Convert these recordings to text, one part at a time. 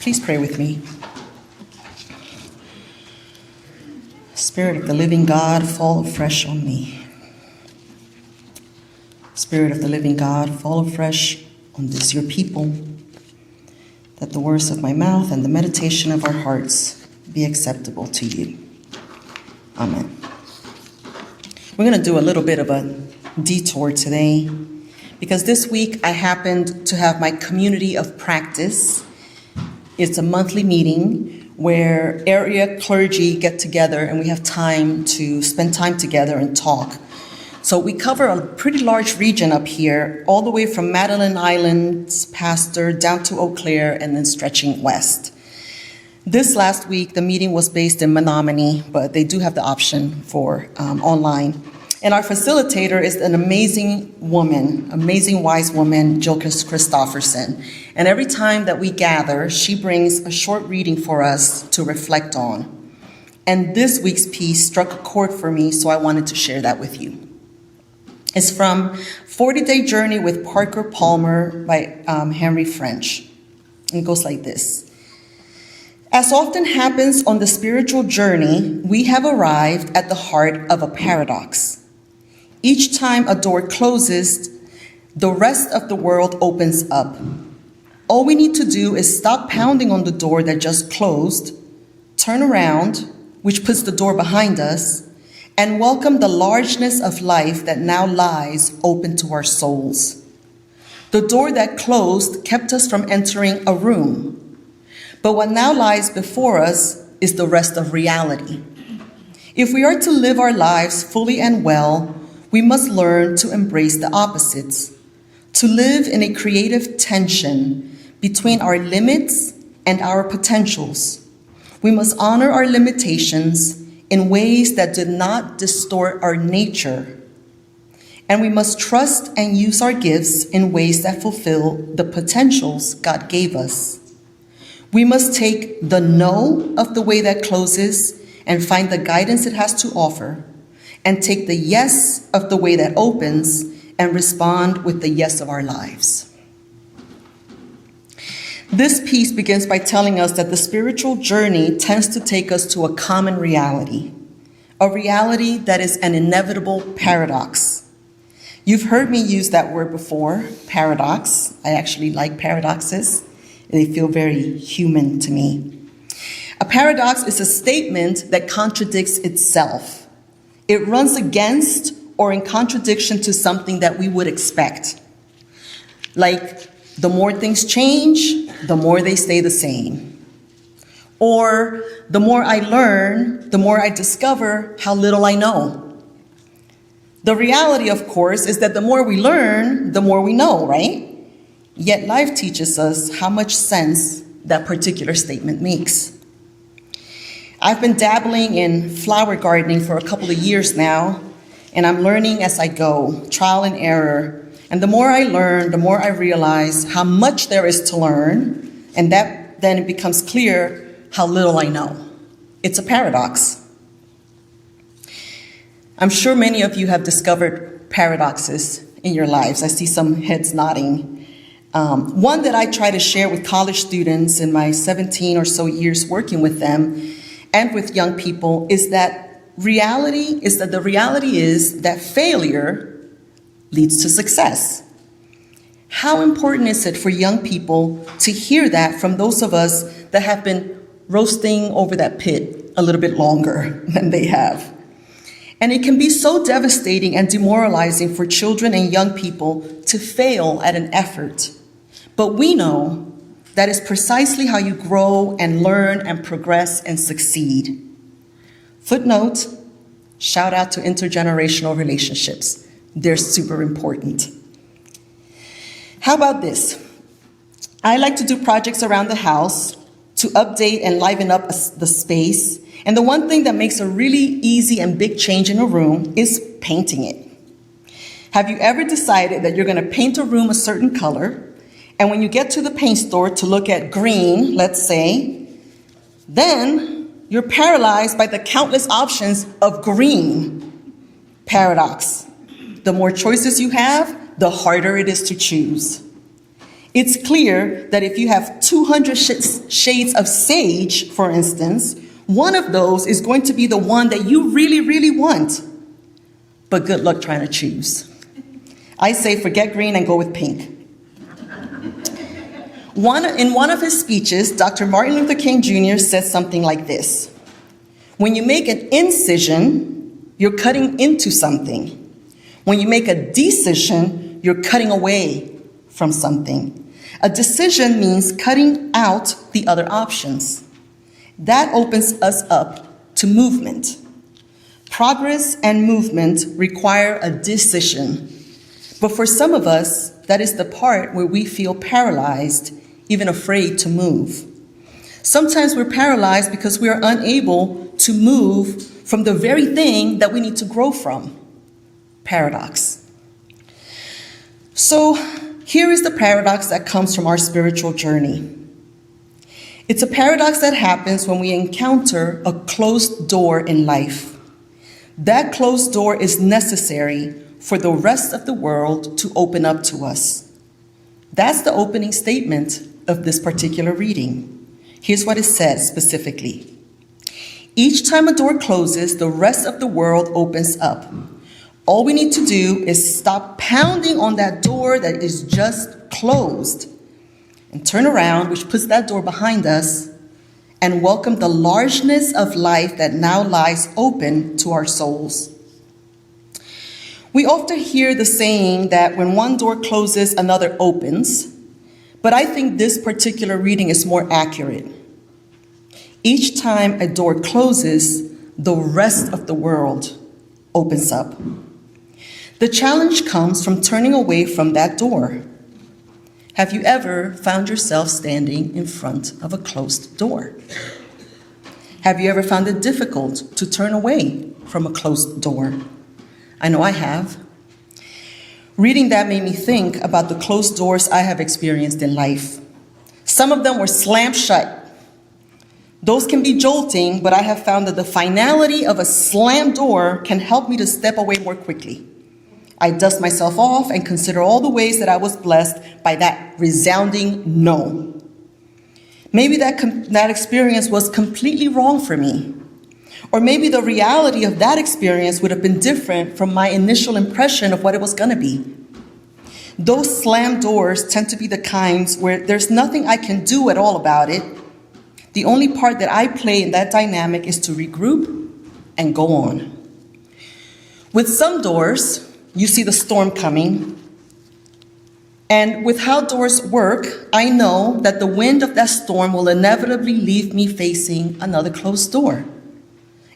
Please pray with me. Spirit of the living God, fall afresh on me. Spirit of the living God, fall afresh on this, your people, that the words of my mouth and the meditation of our hearts be acceptable to you. Amen. We're going to do a little bit of a detour today because this week I happened to have my community of practice. It's a monthly meeting where area clergy get together and we have time to spend time together and talk. So we cover a pretty large region up here, all the way from Madeline Islands, Pastor, down to Eau Claire, and then stretching west. This last week, the meeting was based in Menominee, but they do have the option for online. And our facilitator is an amazing woman, amazing wise woman, Jill Christofferson. And every time that we gather, she brings a short reading for us to reflect on. And this week's piece struck a chord for me, so I wanted to share that with you. It's from 40-Day Journey with Parker Palmer by Henry French. And it goes like this. As often happens on the spiritual journey, we have arrived at the heart of a paradox. Each time a door closes, the rest of the world opens up. All we need to do is stop pounding on the door that just closed, turn around, which puts the door behind us, and welcome the largeness of life that now lies open to our souls. The door that closed kept us from entering a room, but what now lies before us is the rest of reality. If we are to live our lives fully and well, we must learn to embrace the opposites, to live in a creative tension between our limits and our potentials. We must honor our limitations in ways that do not distort our nature. And we must trust and use our gifts in ways that fulfill the potentials God gave us. We must take the no of the way that closes and find the guidance it has to offer, and take the yes of the way that opens and respond with the yes of our lives. This piece begins by telling us that the spiritual journey tends to take us to a common reality, a reality that is an inevitable paradox. You've heard me use that word before, paradox. I actually like paradoxes. They feel very human to me. A paradox is a statement that contradicts itself. It runs against or in contradiction to something that we would expect. Like, the more things change, the more they stay the same. Or, the more I learn, the more I discover how little I know. The reality, of course, is that the more we learn, the more we know, right? Yet life teaches us how much sense that particular statement makes. I've been dabbling in flower gardening for a couple of years now, and I'm learning as I go, trial and error. And the more I learn, the more I realize how much there is to learn, and that then it becomes clear how little I know. It's a paradox. I'm sure many of you have discovered paradoxes in your lives. I see some heads nodding. One that I try to share with college students in my 17 or so years working with them and with young people is that the reality is that failure leads to success. How important is it for young people to hear that from those of us that have been roasting over that pit a little bit longer than they have? And it can be so devastating and demoralizing for children and young people to fail at an effort. But we know that is precisely how you grow and learn and progress and succeed. Footnote, shout out to intergenerational relationships. They're super important. How about this? I like to do projects around the house to update and liven up the space. And the one thing that makes a really easy and big change in a room is painting it. Have you ever decided that you're going to paint a room a certain color? And when you get to the paint store to look at green, let's say, then you're paralyzed by the countless options of green. Paradox. The more choices you have, the harder it is to choose. It's clear that if you have 200 shades of sage, for instance, one of those is going to be the one that you really, really want. But good luck trying to choose. I say forget green and go with pink. In one of his speeches, Dr. Martin Luther King Jr. said something like this: when you make an incision, you're cutting into something. When you make a decision, you're cutting away from something. A decision means cutting out the other options. That opens us up to movement. Progress and movement require a decision. But for some of us, that is the part where we feel paralyzed, even afraid to move. Sometimes we're paralyzed because we are unable to move from the very thing that we need to grow from. Paradox. So here is the paradox that comes from our spiritual journey. It's a paradox that happens when we encounter a closed door in life. That closed door is necessary for the rest of the world to open up to us. That's the opening statement of this particular reading. Here's what it says specifically. Each time a door closes, the rest of the world opens up. All we need to do is stop pounding on that door that is just closed and turn around, which puts that door behind us, and welcome the largeness of life that now lies open to our souls. We often hear the saying that when one door closes, another opens, but I think this particular reading is more accurate. Each time a door closes, the rest of the world opens up. The challenge comes from turning away from that door. Have you ever found yourself standing in front of a closed door? Have you ever found it difficult to turn away from a closed door? I know I have. Reading that made me think about the closed doors I have experienced in life. Some of them were slammed shut. Those can be jolting, but I have found that the finality of a slammed door can help me to step away more quickly. I dust myself off and consider all the ways that I was blessed by that resounding no. Maybe that experience was completely wrong for me. Or maybe the reality of that experience would have been different from my initial impression of what it was going to be. Those slammed doors tend to be the kinds where there's nothing I can do at all about it. The only part that I play in that dynamic is to regroup and go on. With some doors, you see the storm coming. And with how doors work, I know that the wind of that storm will inevitably leave me facing another closed door.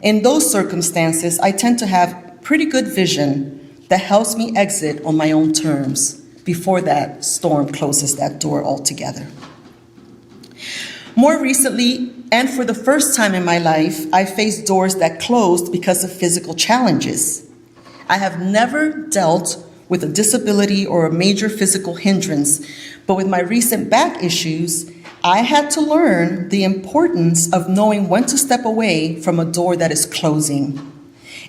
In those circumstances, I tend to have pretty good vision that helps me exit on my own terms before that storm closes that door altogether. More recently, and for the first time in my life, I faced doors that closed because of physical challenges. I have never dealt with a disability or a major physical hindrance, but with my recent back issues, I had to learn the importance of knowing when to step away from a door that is closing.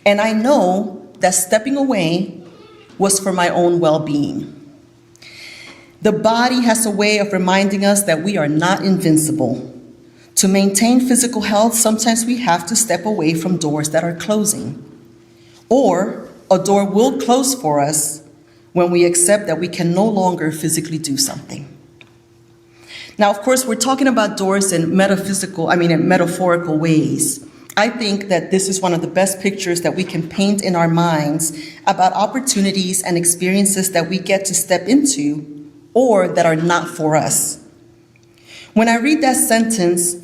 And I know that stepping away was for my own well-being. The body has a way of reminding us that we are not invincible. To maintain physical health, sometimes we have to step away from doors that are closing. Or a door will close for us when we accept that we can no longer physically do something. Now, of course, we're talking about doors in metaphorical ways. I think that this is one of the best pictures that we can paint in our minds about opportunities and experiences that we get to step into or that are not for us. When I read that sentence,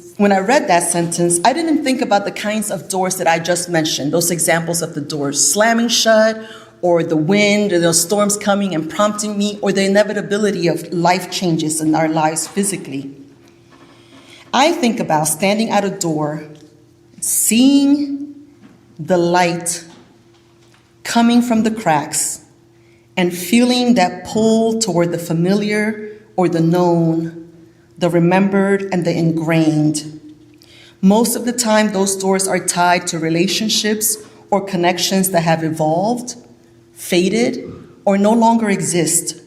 I didn't think about the kinds of doors that I just mentioned, those examples of the doors slamming shut, or the wind, or the storms coming and prompting me, or the inevitability of life changes in our lives physically. I think about standing at a door, seeing the light coming from the cracks, and feeling that pull toward the familiar or the known, the remembered and the ingrained. Most of the time, those doors are tied to relationships or connections that have evolved, faded, or no longer exist.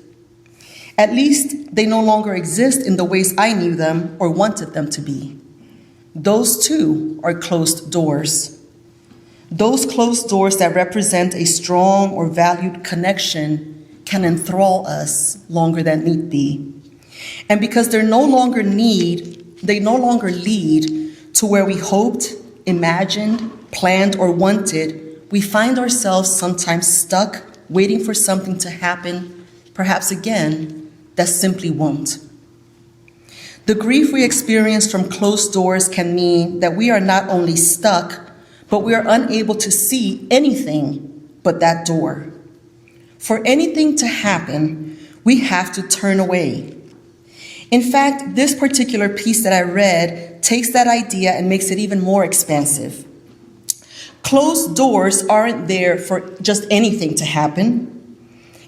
At least they no longer exist in the ways I knew them or wanted them to be. Those too are closed doors. Those closed doors that represent a strong or valued connection can enthrall us longer than need be. And because they no longer lead to where we hoped, imagined, planned, or wanted, we find ourselves sometimes stuck waiting for something to happen, perhaps again, that simply won't. The grief we experience from closed doors can mean that we are not only stuck, but we are unable to see anything but that door. For anything to happen, we have to turn away. In fact, this particular piece that I read takes that idea and makes it even more expansive. Closed doors aren't there for just anything to happen.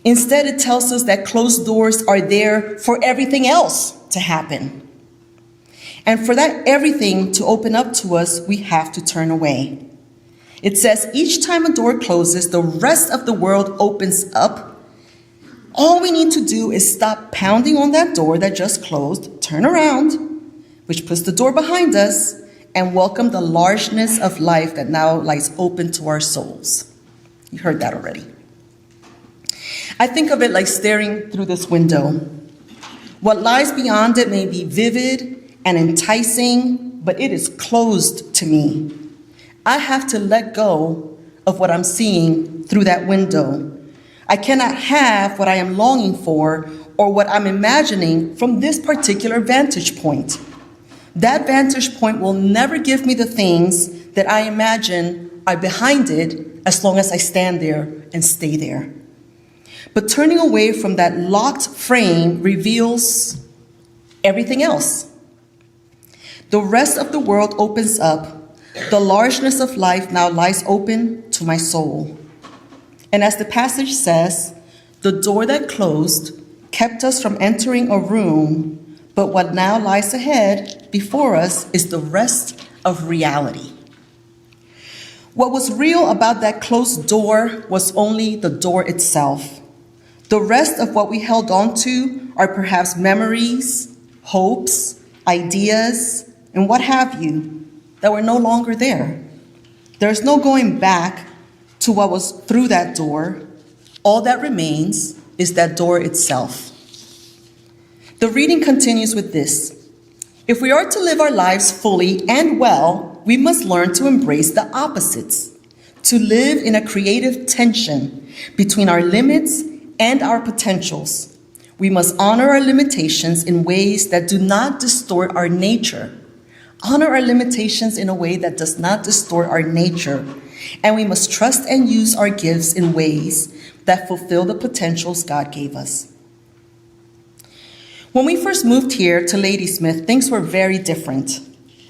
Instead, it tells us that closed doors are there for everything else to happen. And for that everything to open up to us, we have to turn away. It says each time a door closes, the rest of the world opens up. All we need to do is stop pounding on that door that just closed, turn around, which puts the door behind us, and welcome the largeness of life that now lies open to our souls. You heard that already. I think of it like staring through this window. What lies beyond it may be vivid and enticing, but it is closed to me. I have to let go of what I'm seeing through that window. I cannot have what I am longing for or what I'm imagining from this particular vantage point. That vantage point will never give me the things that I imagine are behind it as long as I stand there and stay there. But turning away from that locked frame reveals everything else. The rest of the world opens up. The largeness of life now lies open to my soul. And as the passage says, the door that closed kept us from entering a room, but what now lies ahead before us is the rest of reality. What was real about that closed door was only the door itself. The rest of what we held on to are perhaps memories, hopes, ideas, and what have you, that were no longer there. There's no going back to what was through that door. All that remains is that door itself. The reading continues with this. If we are to live our lives fully and well, we must learn to embrace the opposites, to live in a creative tension between our limits and our potentials. We must honor our limitations in ways that do not distort our nature. Honor our limitations in a way that does not distort our nature. And we must trust and use our gifts in ways that fulfill the potentials God gave us. When we first moved here to Ladysmith, things were very different.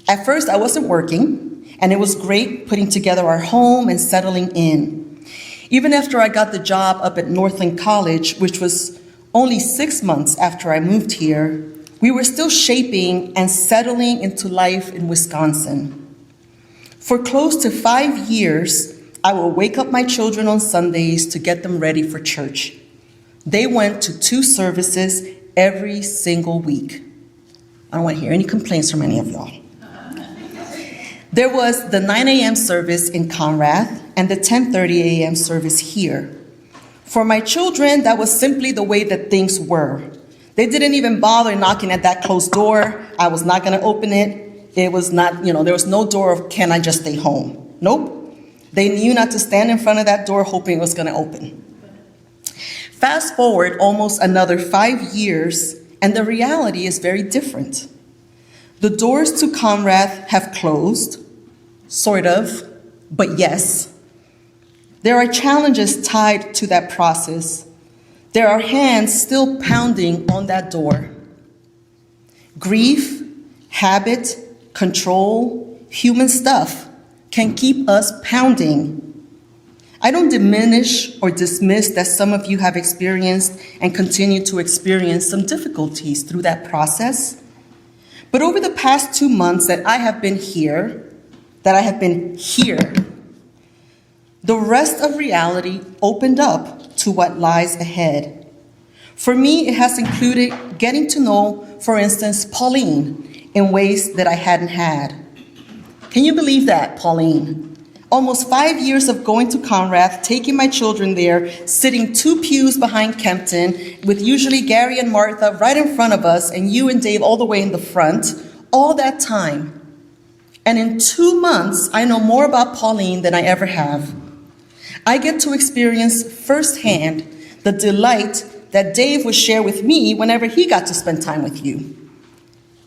At first, I wasn't working, and it was great putting together our home and settling in. Even after I got the job up at Northland College, which was only 6 months after I moved here, we were still shaping and settling into life in Wisconsin. For close to 5 years, I would wake up my children on Sundays to get them ready for church. They went to 2 services every single week. I don't want to hear any complaints from any of y'all. There was the 9 a.m. service in Conrath and the 10:30 a.m. service here. For my children, that was simply the way that things were. They didn't even bother knocking at that closed door. I was not going to open it. It was not, there was no door of, can I just stay home? Nope. They knew not to stand in front of that door hoping it was going to open. Fast forward almost another 5 years, and the reality is very different. The doors to Conrath have closed, sort of, but yes. There are challenges tied to that process. There are hands still pounding on that door. Grief, habit, control, human stuff can keep us pounding. I don't diminish or dismiss that some of you have experienced and continue to experience some difficulties through that process. But over the past 2 months that I have been here, the rest of reality opened up to what lies ahead. For me, it has included getting to know, for instance, Pauline in ways that I hadn't had. Can you believe that, Pauline? Almost 5 years of going to Conrad, taking my children there, sitting 2 pews behind Kempton, with usually Gary and Martha right in front of us, and you and Dave all the way in the front, all that time. And in 2 months, I know more about Pauline than I ever have. I get to experience firsthand the delight that Dave would share with me whenever he got to spend time with you.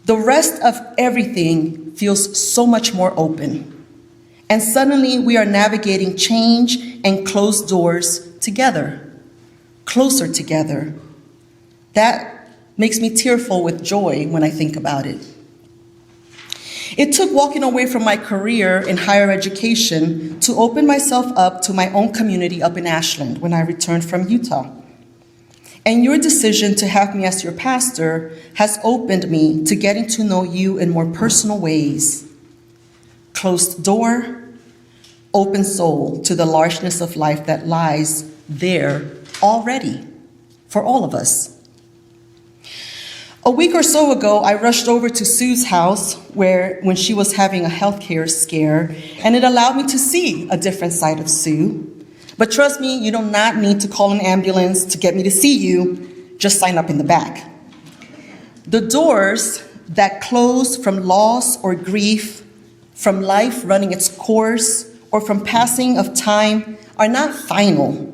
The rest of everything feels so much more open. And suddenly we are navigating change and closed doors together, closer together. That makes me tearful with joy when I think about it. It took walking away from my career in higher education to open myself up to my own community up in Ashland when I returned from Utah. And your decision to have me as your pastor has opened me to getting to know you in more personal ways. Closed door, open soul to the largeness of life that lies there already for all of us. A week or so ago, I rushed over to Sue's house when she was having a healthcare scare, and it allowed me to see a different side of Sue. But trust me, you do not need to call an ambulance to get me to see you. Just sign up in the back. The doors that close from loss or grief, from life running its course, or from passing of time are not final.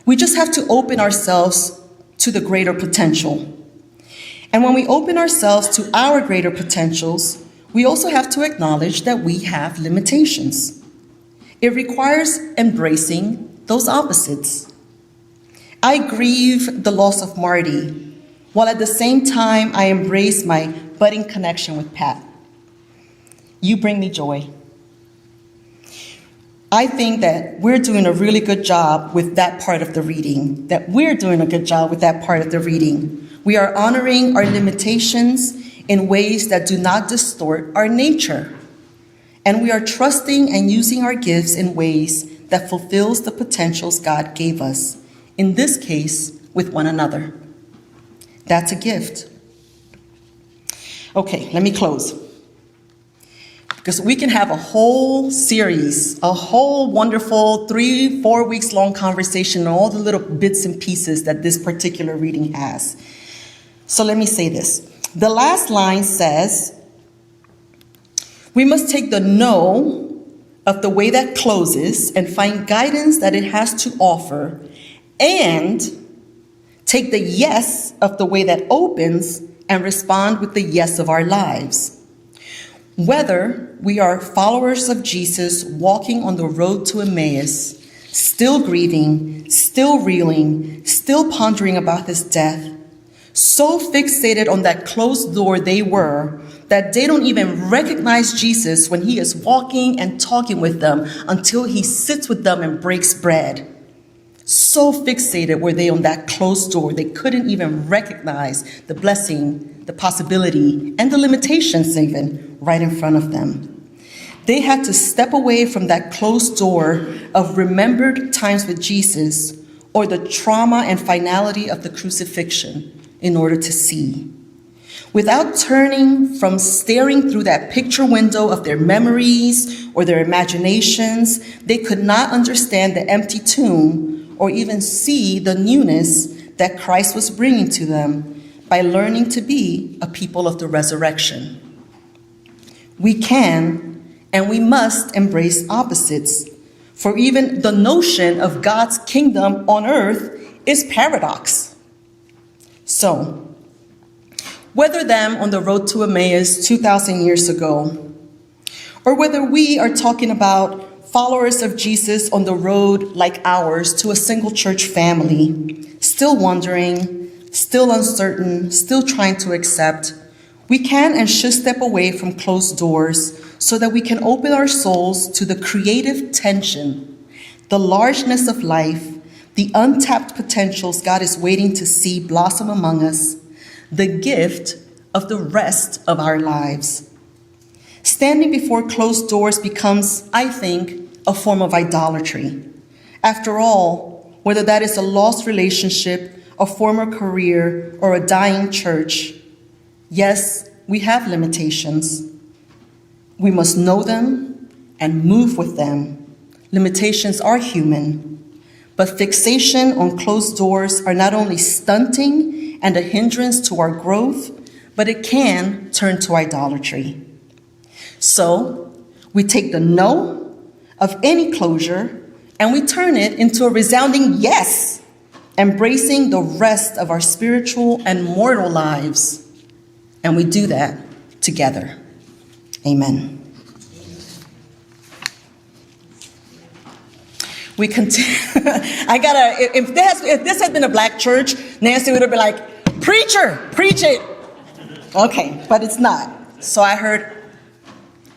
We just have to open ourselves to the greater potential. And when we open ourselves to our greater potentials, we also have to acknowledge that we have limitations. It requires embracing those opposites. I grieve the loss of Marty, while at the same time I embrace my budding connection with Pat. You bring me joy. I think that we're doing a really good job with that part of the reading, We are honoring our limitations in ways that do not distort our nature. And we are trusting and using our gifts in ways that fulfills the potentials God gave us, in this case, with one another. That's a gift. Okay, let me close. Because we can have a whole series, a whole wonderful 3-4 weeks long conversation on all the little bits and pieces that this particular reading has. So let me say this. The last line says, we must take the no of the way that closes and find guidance that it has to offer, and take the yes of the way that opens and respond with the yes of our lives. Whether we are followers of Jesus walking on the road to Emmaus, still grieving, still reeling, still pondering about his death, so fixated on that closed door they were that they don't even recognize Jesus when he is walking and talking with them until he sits with them and breaks bread. So fixated were they on that closed door, they couldn't even recognize the blessing, the possibility, and the limitations even right in front of them. They had to step away from that closed door of remembered times with Jesus or the trauma and finality of the crucifixion in order to see. Without turning from staring through that picture window of their memories or their imaginations, they could not understand the empty tomb or even see the newness that Christ was bringing to them by learning to be a people of the resurrection. We can and we must embrace opposites, for even the notion of God's kingdom on earth is paradox. So, whether them on the road to Emmaus 2,000 years ago, or whether we are talking about followers of Jesus on the road like ours to a single church family, still wondering, still uncertain, still trying to accept, we can and should step away from closed doors so that we can open our souls to the creative tension, the largeness of life, the untapped potentials God is waiting to see blossom among us, the gift of the rest of our lives. Standing before closed doors becomes, I think, a form of idolatry. After all, whether that is a lost relationship, a former career, or a dying church. Yes, we have limitations. We must know them and move with them. Limitations are human, but fixation on closed doors are not only stunting and a hindrance to our growth, but it can turn to idolatry. So we take the no of any closure and we turn it into a resounding yes, embracing the rest of our spiritual and mortal lives. And we do that together. Amen. We continue. If this had been a black church, Nancy would have been like, preacher, preach it. Okay, but it's not. So I heard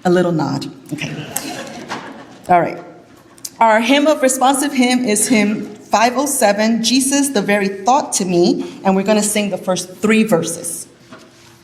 a little nod. Okay. All right. Our hymn of responsive hymn is hymn 507, Jesus, the Very Thought to Me, and we're going to sing the first 3 verses.